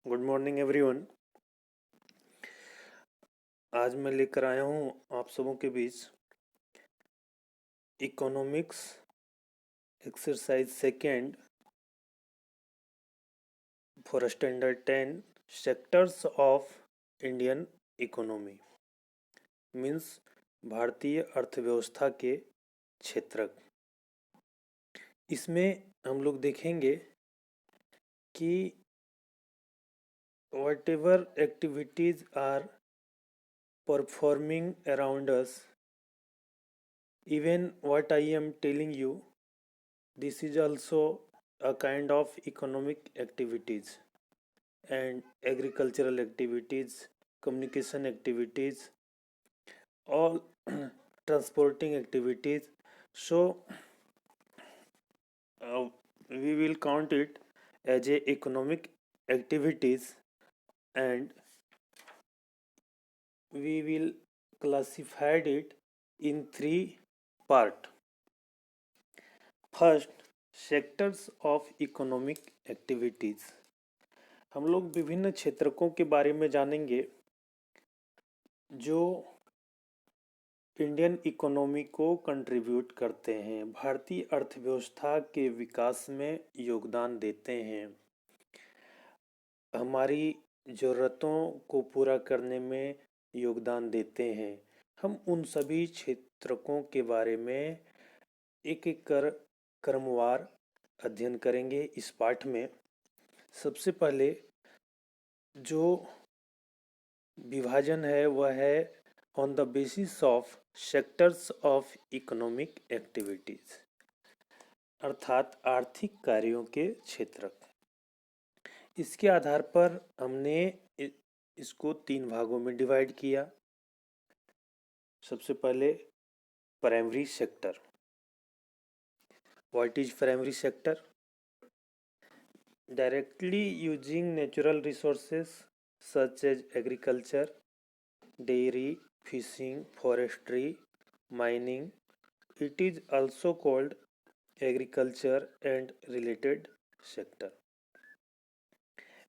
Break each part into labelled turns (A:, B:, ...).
A: Good morning everyone. आज मैं लेकर आया हूँ आप सबों के बीच economics exercise second for standard 10 sectors of Indian economy means भारतीय अर्थव्यवस्था के क्षेत्रक। इसमें हम लोग देखेंगे कि whatever activities are performing around us, even what I am telling you, this is also a kind of economic activities and agricultural activities, communication activities, all transporting activities. So we will count it as a economic activities, and we will classify it in three part. First, sectors of economic activities. हम लोग विभिन्न क्षेत्रकों के बारे में जानेंगे जो Indian economy को contribute करते हैं, भारतीय अर्थव्यवस्था के विकास में योगदान देते हैं, हमारी ज़रूरतों को पूरा करने में योगदान देते हैं। हम उन सभी क्षेत्रकों के बारे में एक एक कर क्रमवार अध्ययन करेंगे इस पाठ में। सबसे पहले जो विभाजन है वह है on the basis of sectors of economic activities, अर्थात आर्थिक कार्यों के क्षेत्रक। इसके आधार पर हमने इसको तीन भागों में डिवाइड किया। सबसे पहले primary sector. What is primary sector? Directly using natural resources such as agriculture, dairy, fishing, forestry, mining. It is also called agriculture and related sector.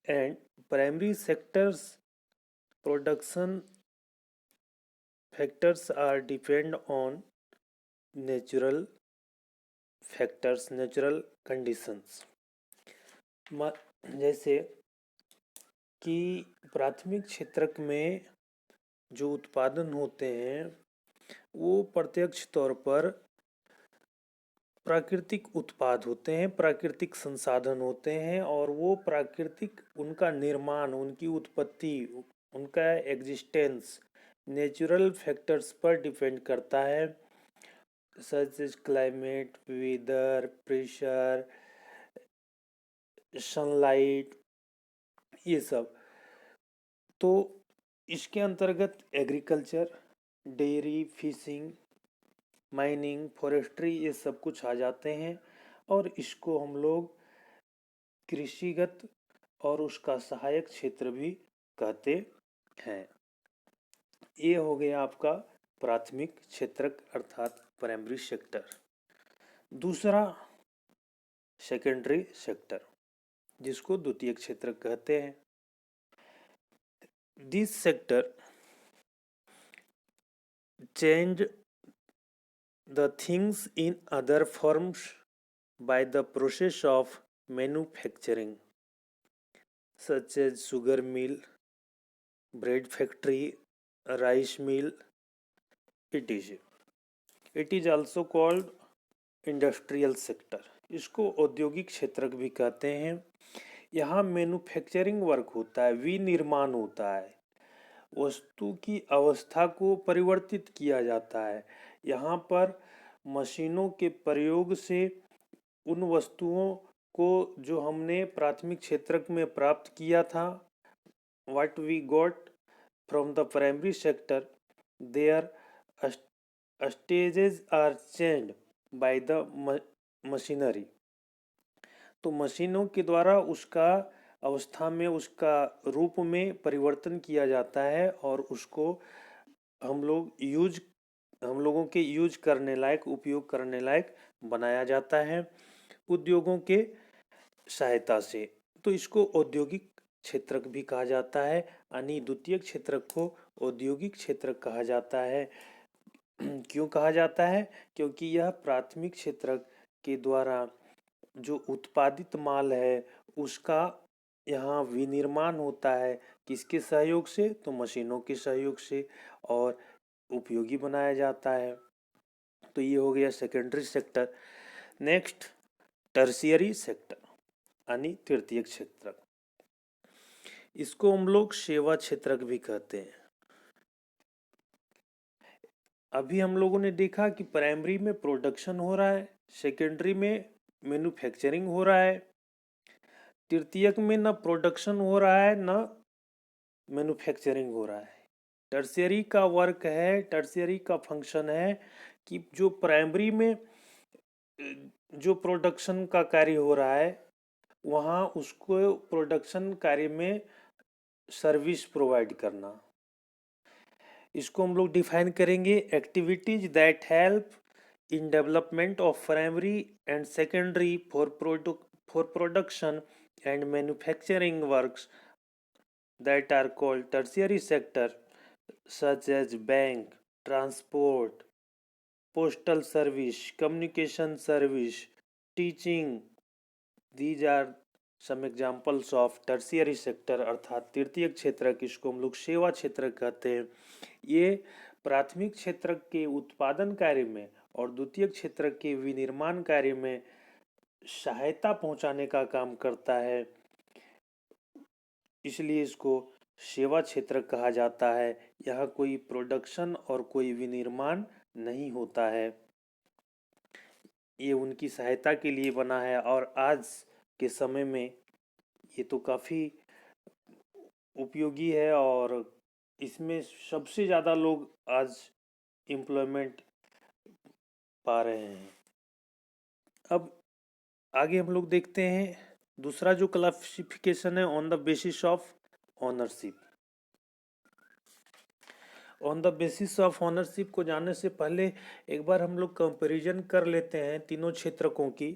A: And primary sector's production factors are depend on natural factors, natural conditions. जैसे कि प्राथमिक क्षेत्रक में जो उत्पादन होते हैं वो प्रत्यक्ष तौर पर प्राकृतिक उत्पाद होते हैं, प्राकृतिक संसाधन होते हैं, और वो प्राकृतिक उनका निर्माण, उनकी उत्पत्ति, उनका एग्जिस्टेंस नेचुरल फैक्टर्स पर डिपेंड करता है, such as climate, weather, pressure, sunlight, ये सब। तो इसके अंतर्गत agriculture, dairy, fishing, mining, forestry ये सब कुछ आ जाते हैं, और इसको हम लोग कृषिगत और उसका सहायक क्षेत्र भी कहते हैं। ये हो गया आपका प्राथमिक क्षेत्रक अर्थात प्राइमरी सेक्टर। दूसरा सेकेंडरी सेक्टर, जिसको द्वितीयक क्षेत्र कहते हैं। This sector change the things in other forms by the process of manufacturing, such as sugar mill, bread factory, rice mill, etc. It is also called industrial sector. इसको औद्योगिक क्षेत्रक भी कहते हैं। यहाँ मैन्युफैक्चरिंग वर्क होता है, विनिर्माण होता है, वस्तु की अवस्था को परिवर्तित किया जाता है। यहाँ पर मशीनों के प्रयोग से उन वस्तुओं को जो हमने प्राथमिक क्षेत्रक में प्राप्त किया था, what we got from the primary sector, their stages are changed by the machinery. तो मशीनों के द्वारा उसका अवस्था में, उसका रूप में परिवर्तन किया जाता है, और उसको हम लोगों के यूज करने लायक, उपयोग करने लायक बनाया जाता है उद्योगों के सहायता से। तो इसको औद्योगिक क्षेत्रक भी कहा जाता है, यानी द्वितीयक क्षेत्रक को औद्योगिक क्षेत्रक कहा जाता है। क्यों कहा जाता है? क्योंकि यह प्राथमिक क्षेत्रक के द्वारा जो उत्पादित माल है उसका यहाँ विनिर्माण होता है। किसके सहयोग से? तो मशीनों के सहयोग से, और उपयोगी बनाया जाता है। तो ये हो गया secondary sector. Next, tertiary sector यानी तृतीयक क्षेत्रक। इसको हम लोग सेवा क्षेत्रक भी कहते हैं। अभी हम लोगों ने देखा कि प्राइमरी में प्रोडक्शन हो रहा है, सेकेंडरी में मैन्युफैक्चरिंग हो रहा है, तृतीयक में ना प्रोडक्शन हो रहा है ना मैन्युफैक्चरिंग हो रहा है। टर्शियरी का वर्क है, टर्शियरी का फंक्शन है कि जो प्राइमरी में जो प्रोडक्शन का कार्य हो रहा है वहाँ उसको प्रोडक्शन कार्य में सर्विस प्रोवाइड करना। इसको हम लोग डिफाइन करेंगे, activities that help in development of primary and secondary for production and manufacturing works that are called tertiary sector, such as bank, transport, postal service, communication service, teaching. These are some examples of tertiary sector अर्थात तृतीयक क्षेत्र, इसको हम लोग सेवा क्षेत्र कहते हैं। ये प्राथमिक क्षेत्र के उत्पादन कार्य में और द्वितीयक क्षेत्र के विनिर्माण कार्य में सहायता पहुंचाने का काम करता है, इसलिए इसको सेवा क्षेत्र कहा जाता है। यह कोई प्रोडक्शन और कोई विनिर्माण नहीं होता है, ये उनकी सहायता के लिए बना है। और आज के समय में ये तो काफ़ी उपयोगी है और इसमें सबसे ज़्यादा लोग आज एम्प्लॉयमेंट पा रहे हैं। अब आगे हम लोग देखते हैं दूसरा जो क्लासिफिकेशन है, on the basis of ownership. On the basis of ownership को जानने से पहले एक बार हम लोग कंपैरिजन कर लेते हैं तीनों क्षेत्रकों की,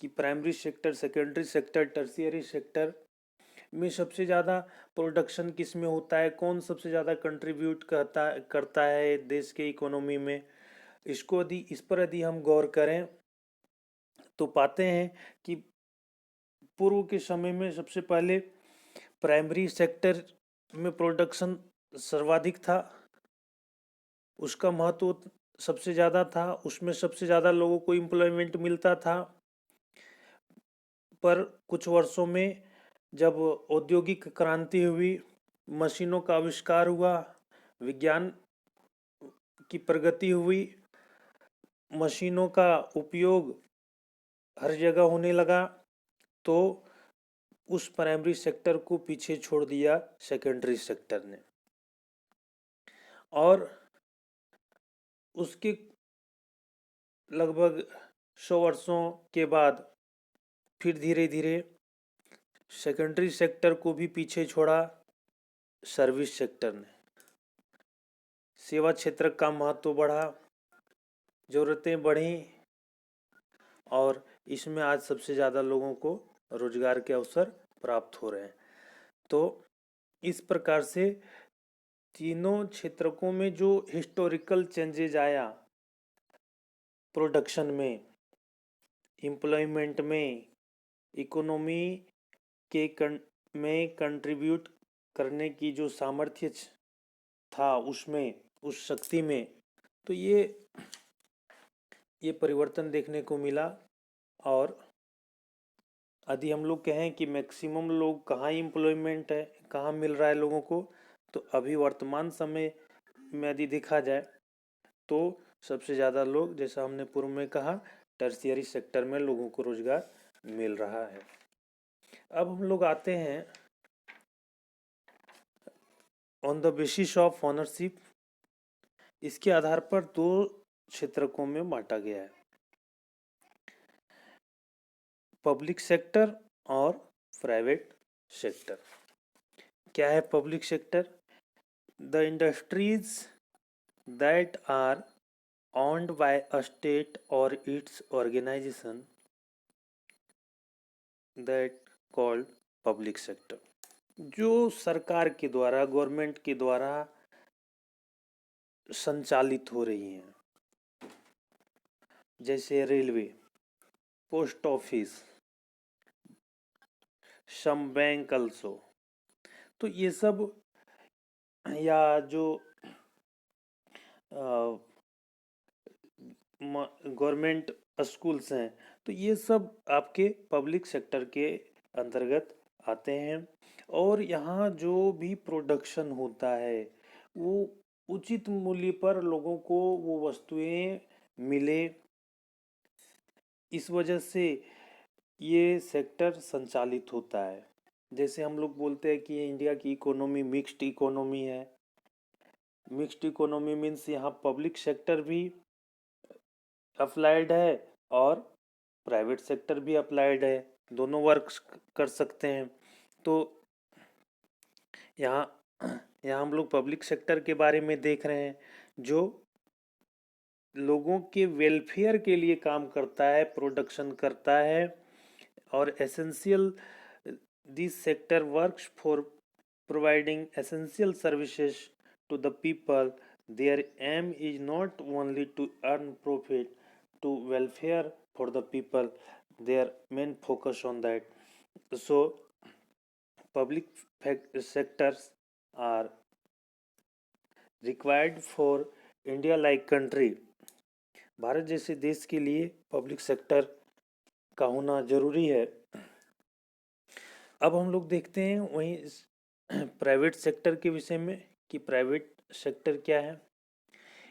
A: कि primary sector, secondary sector, tertiary sector में सबसे ज़्यादा प्रोडक्शन किस में होता है, कौन सबसे ज़्यादा कंट्रीब्यूट करता है देश के इकोनॉमी में। इसको इस पर यदि हम गौर करें तो पाते हैं कि पूर्व के समय में सबसे पहले प्राइमरी सेक्टर में प्रोडक्शन सर्वाधिक था, उसका महत्व सबसे ज़्यादा था, उसमें सबसे ज़्यादा लोगों को एम्प्लॉयमेंट मिलता था। पर कुछ वर्षों में जब औद्योगिक क्रांति हुई, मशीनों का आविष्कार हुआ, विज्ञान की प्रगति हुई, मशीनों का उपयोग हर जगह होने लगा, तो उस प्राइमरी सेक्टर को पीछे छोड़ दिया सेकेंडरी सेक्टर ने। और उसके लगभग 100 वर्षों के बाद फिर धीरे धीरे सेकेंडरी सेक्टर को भी पीछे छोड़ा सर्विस सेक्टर ने। सेवा क्षेत्र का महत्व बढ़ा, ज़रूरतें बढ़ी और इसमें आज सबसे ज़्यादा लोगों को रोजगार के अवसर प्राप्त हो रहे हैं। तो इस प्रकार से तीनों क्षेत्रकों में जो हिस्टोरिकल चेंजेज आया, प्रोडक्शन में, एम्प्लॉयमेंट में, इकोनॉमी में कंट्रीब्यूट करने की जो सामर्थ्य था उसमें, उस शक्ति में, तो ये परिवर्तन देखने को मिला। और यदि हम लोग कहें कि मैक्सिमम लोग कहाँ एम्प्लॉयमेंट है, कहाँ मिल रहा है लोगों को, तो अभी वर्तमान समय में यदि देखा जाए तो सबसे ज़्यादा लोग, जैसा हमने पूर्व में कहा, टर्शियरी सेक्टर में लोगों को रोजगार मिल रहा है। अब हम लोग आते हैं on the basis of ownership. इसके आधार पर दो क्षेत्रकों में बांटा गया है, पब्लिक सेक्टर और प्राइवेट सेक्टर। क्या है public sector? The industries that are owned by a state or its organization that called public sector। जो सरकार के द्वारा, गवर्नमेंट के द्वारा संचालित हो रही हैं, जैसे railway, post office, some bank also. तो ये सब, या जो गवर्नमेंट स्कूल्स हैं, तो ये सब आपके पब्लिक सेक्टर के अंतर्गत आते हैं। और यहाँ जो भी प्रोडक्शन होता है वो उचित मूल्य पर लोगों को वो वस्तुएं मिले, इस वजह से ये सेक्टर संचालित होता है। जैसे हम लोग बोलते हैं कि इंडिया की इकोनॉमी मिक्स्ड इकोनॉमी है। मिक्स्ड इकोनॉमी मीन्स यहाँ पब्लिक सेक्टर भी अप्लाइड है और प्राइवेट सेक्टर भी अप्लाइड है, दोनों वर्क कर सकते हैं। तो यहाँ यहाँ हम लोग पब्लिक सेक्टर के बारे में देख रहे हैं, जो लोगों के वेलफेयर के लिए काम करता है, प्रोडक्शन करता है। और essential, this sector works for providing essential services to the people. Their aim is not only to earn profit to welfare for the people, their main focus on that. So public sectors are required for India like country. Bharat जैसे देश के लिए public sector का होना जरूरी है। अब हम लोग देखते हैं वहीं प्राइवेट सेक्टर के विषय में कि प्राइवेट सेक्टर क्या है।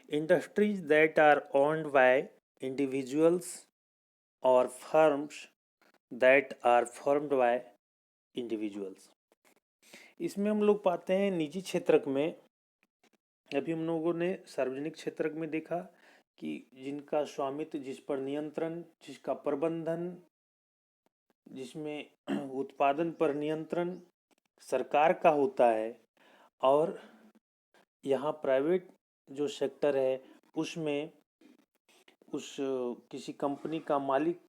A: Industries that are owned by individuals और firms that are formed by individuals. इसमें हम लोग पाते हैं निजी क्षेत्र में, अभी हम लोगों ने सार्वजनिक क्षेत्र में देखा कि जिनका स्वामित्व, जिस पर नियंत्रण, जिसका प्रबंधन, जिसमें उत्पादन पर नियंत्रण सरकार का होता है। और यहाँ प्राइवेट जो सेक्टर है उसमें उस किसी कंपनी का मालिक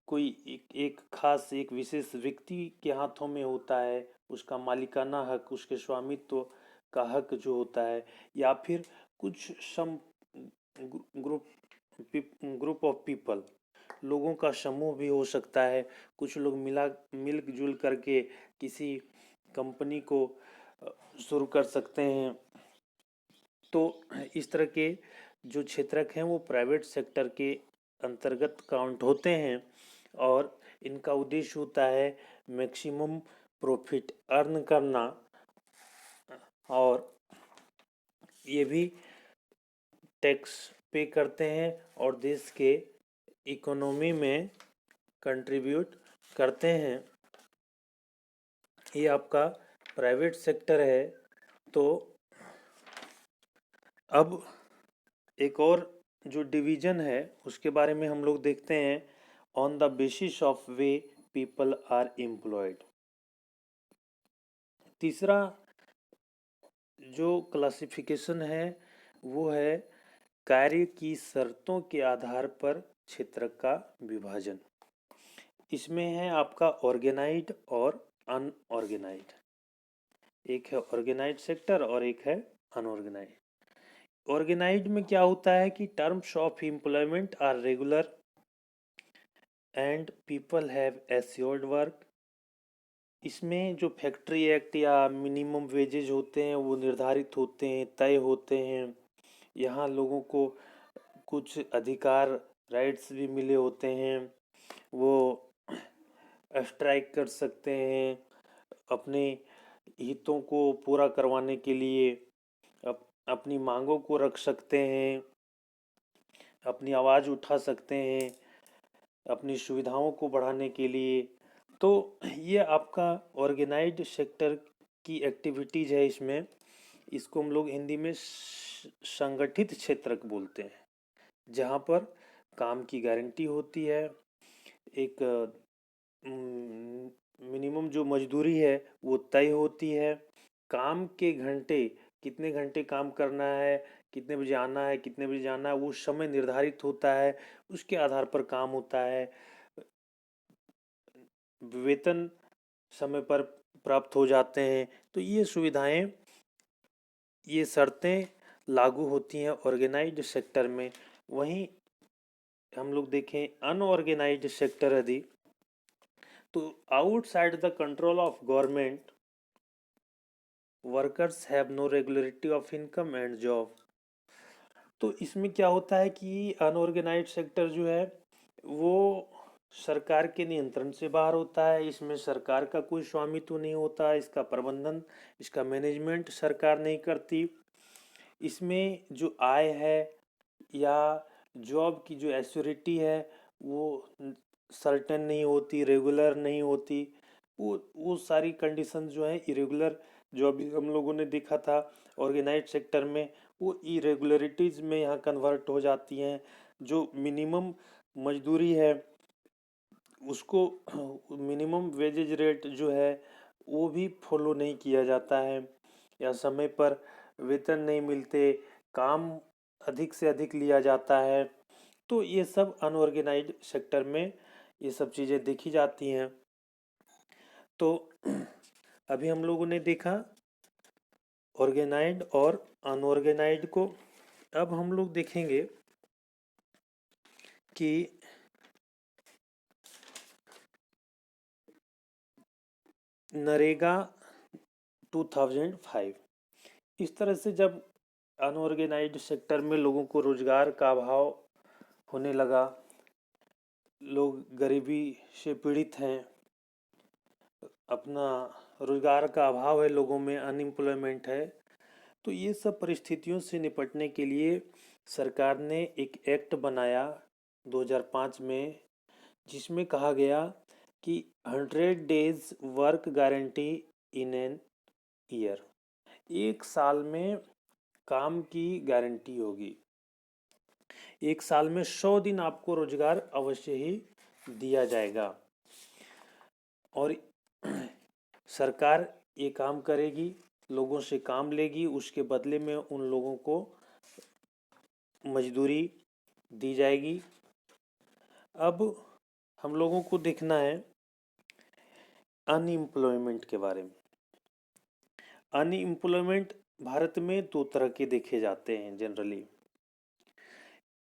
A: कोई एक खास, एक विशेष व्यक्ति के हाथों में होता है, उसका मालिकाना हक, उसके स्वामित्व का हक जो होता है। या फिर कुछ सम ग्रुप ऑफ पीपल, लोगों का समूह भी हो सकता है। कुछ लोग मिलजुल करके किसी कंपनी को शुरू कर सकते हैं। तो इस तरह के जो क्षेत्रक हैं वो प्राइवेट सेक्टर के अंतर्गत काउंट होते हैं। और इनका उद्देश्य होता है मैक्सिमम प्रॉफिट अर्न करना, और ये भी टैक्स पे करते हैं और देश के इकोनॉमी में कंट्रीब्यूट करते हैं। ये आपका प्राइवेट सेक्टर है। तो अब एक और जो डिवीजन है उसके बारे में हम लोग देखते हैं, on the basis of way people are employed. तीसरा जो क्लासिफिकेशन है वो है कार्य की शर्तों के आधार पर क्षेत्र का विभाजन। इसमें है आपका ऑर्गेनाइज्ड और अनऑर्गेनाइज्ड। एक है ऑर्गेनाइज्ड सेक्टर और एक है अनऑर्गेनाइज्ड। ऑर्गेनाइज्ड में क्या होता है कि terms of employment are regular and people have assured work. इसमें जो फैक्ट्री एक्ट या मिनिमम वेजेज होते हैं वो निर्धारित होते हैं, तय होते हैं। यहाँ लोगों को कुछ अधिकार, राइट्स भी मिले होते हैं। वो स्ट्राइक कर सकते हैं अपने हितों को पूरा करवाने के लिए, अपनी मांगों को रख सकते हैं, अपनी आवाज़ उठा सकते हैं अपनी सुविधाओं को बढ़ाने के लिए। तो ये आपका ऑर्गेनाइज्ड सेक्टर की एक्टिविटीज़ है। इसको हम लोग हिंदी में संगठित क्षेत्र बोलते हैं, जहाँ पर काम की गारंटी होती है। एक मिनिमम जो मजदूरी है वो तय होती है। काम के घंटे, कितने घंटे काम करना है, कितने बजे आना है, कितने बजे जाना है, वो समय निर्धारित होता है। उसके आधार पर काम होता है। वेतन समय पर प्राप्त हो जाते हैं। तो ये सुविधाएं, ये शर्तें लागू होती हैं ऑर्गेनाइज्ड सेक्टर में। वहीं हम लोग देखें अनऑर्गेनाइज्ड सेक्टर यदि, तो outside the control of government workers have no regularity of income and job. तो इसमें क्या होता है कि अनऑर्गेनाइज्ड सेक्टर जो है वो सरकार के नियंत्रण से बाहर होता है। इसमें सरकार का कोई स्वामित्व नहीं होता, इसका प्रबंधन, इसका मैनेजमेंट सरकार नहीं करती। इसमें जो आय है या जॉब की जो एश्योरिटी है वो सर्टेन नहीं होती, रेगुलर नहीं होती। वो सारी कंडीशन जो है इरेगुलर, जो अभी हम लोगों ने देखा था ऑर्गेनाइज्ड सेक्टर में, वो इरेगुलरिटीज़ में यहाँ कन्वर्ट हो जाती हैं। जो मिनिमम मजदूरी है उसको, मिनिमम वेजेज रेट जो है वो भी फॉलो नहीं किया जाता है, या समय पर वेतन नहीं मिलते, काम अधिक से अधिक लिया जाता है। तो ये सब अनऑर्गेनाइज्ड सेक्टर में ये सब चीज़ें देखी जाती हैं। तो अभी हम लोगों ने देखा ऑर्गेनाइज्ड और अनऑर्गेनाइज्ड को। अब हम लोग देखेंगे कि नरेगा 2005, इस तरह से जब अनऑर्गेनाइज्ड सेक्टर में लोगों को रोजगार का अभाव होने लगा, लोग गरीबी से पीड़ित हैं, अपना रोजगार का अभाव है, लोगों में अनएम्प्लॉयमेंट है, तो ये सब परिस्थितियों से निपटने के लिए सरकार ने एक एक्ट बनाया 2005 में, जिसमें कहा गया कि 100 days work guarantee in an year, 1 साल में काम की गारंटी होगी। 1 साल में 100 दिन आपको रोजगार अवश्य ही दिया जाएगा। और सरकार ये काम करेगी, लोगों से काम लेगी, उसके बदले में उन लोगों को मजदूरी दी जाएगी। अब हम लोगों को देखना है अनएम्प्लॉयमेंट के बारे में। अनएम्प्लॉयमेंट भारत में दो तरह के देखे जाते हैं जनरली।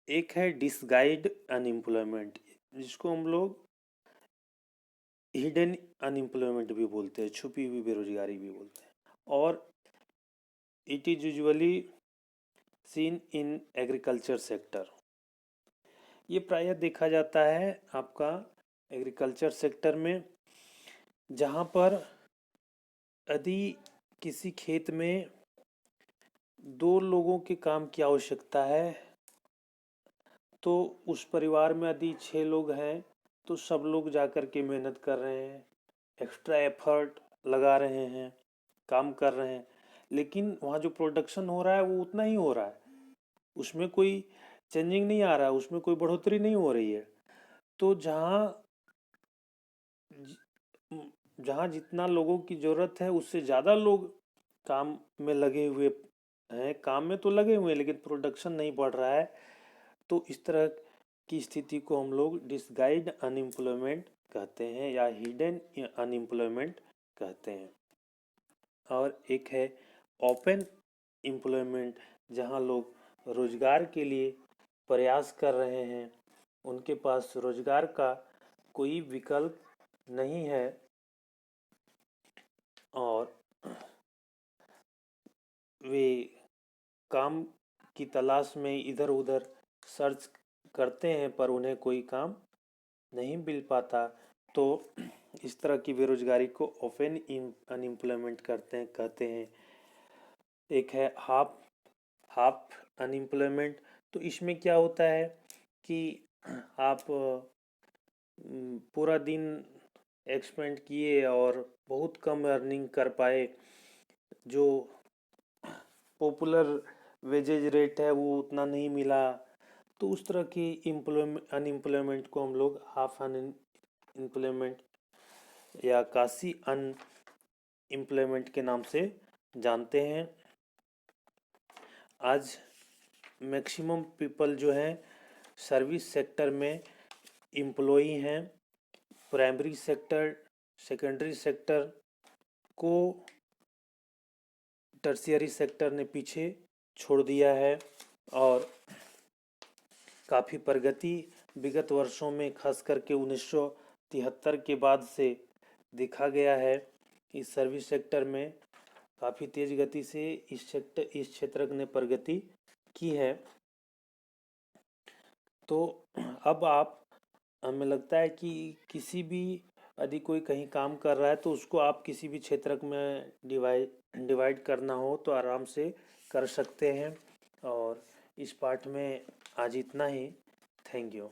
A: एक है डिसगाइज्ड अनएम्प्लॉयमेंट, जिसको हम लोग हिडन अनएम्प्लॉयमेंट भी बोलते हैं, छुपी हुई बेरोजगारी भी बोलते हैं। और it is usually seen in agriculture sector. ये प्रायः देखा जाता है आपका एग्रीकल्चर सेक्टर में, जहाँ पर यदि किसी खेत में 2 लोगों के काम की आवश्यकता है, तो उस परिवार में यदि 6 लोग हैं तो सब लोग जाकर के मेहनत कर रहे हैं, एक्स्ट्रा एफर्ट लगा रहे हैं, काम कर रहे हैं, लेकिन वहाँ जो प्रोडक्शन हो रहा है वो उतना ही हो रहा है, उसमें कोई चेंजिंग नहीं आ रहा है, उसमें कोई बढ़ोतरी नहीं हो रही है। तो जहाँ जितना लोगों की ज़रूरत है उससे ज़्यादा लोग काम में लगे हुए हैं, काम में तो लगे हुए हैं लेकिन प्रोडक्शन नहीं बढ़ रहा है। तो इस तरह की स्थिति को हम लोग डिसगाइज्ड अनएम्प्लॉयमेंट कहते हैं या हिडन अनएम्प्लॉयमेंट कहते हैं। और एक है ओपन एम्प्लॉयमेंट, जहाँ लोग रोजगार के लिए प्रयास कर रहे हैं, उनके पास रोजगार का कोई विकल्प नहीं है और वे काम की तलाश में इधर उधर सर्च करते हैं पर उन्हें कोई काम नहीं मिल पाता। तो इस तरह की बेरोजगारी को ओपन अनएम्प्लॉयमेंट कहते हैं। एक है हाफ अनएम्प्लॉयमेंट। तो इसमें क्या होता है कि आप पूरा दिन एक्सपेंड किए और बहुत कम अर्निंग कर पाए, जो पॉपुलर वेजेज रेट है वो उतना नहीं मिला, तो उस तरह की अनएम्प्लॉयमेंट को हम लोग हाफ अनएम्प्लॉयमेंट या कासी अनएम्प्लॉयमेंट के नाम से जानते हैं। आज मैक्सिमम पीपल जो हैं सर्विस सेक्टर में एम्प्लॉई हैं, प्राइमरी सेक्टर, सेकेंडरी सेक्टर को टर्शियरी सेक्टर ने पीछे छोड़ दिया है और काफ़ी प्रगति विगत वर्षों में खास करके 1973 के बाद से देखा गया है कि सर्विस सेक्टर में काफ़ी तेज गति से इस क्षेत्र ने प्रगति की है। तो अब आप हमें लगता है कि किसी भी यदि कोई कहीं काम कर रहा है तो उसको आप किसी भी क्षेत्र में डिवाइड करना हो तो आराम से कर सकते हैं। और इस पार्ट में आज इतना ही। Thank you.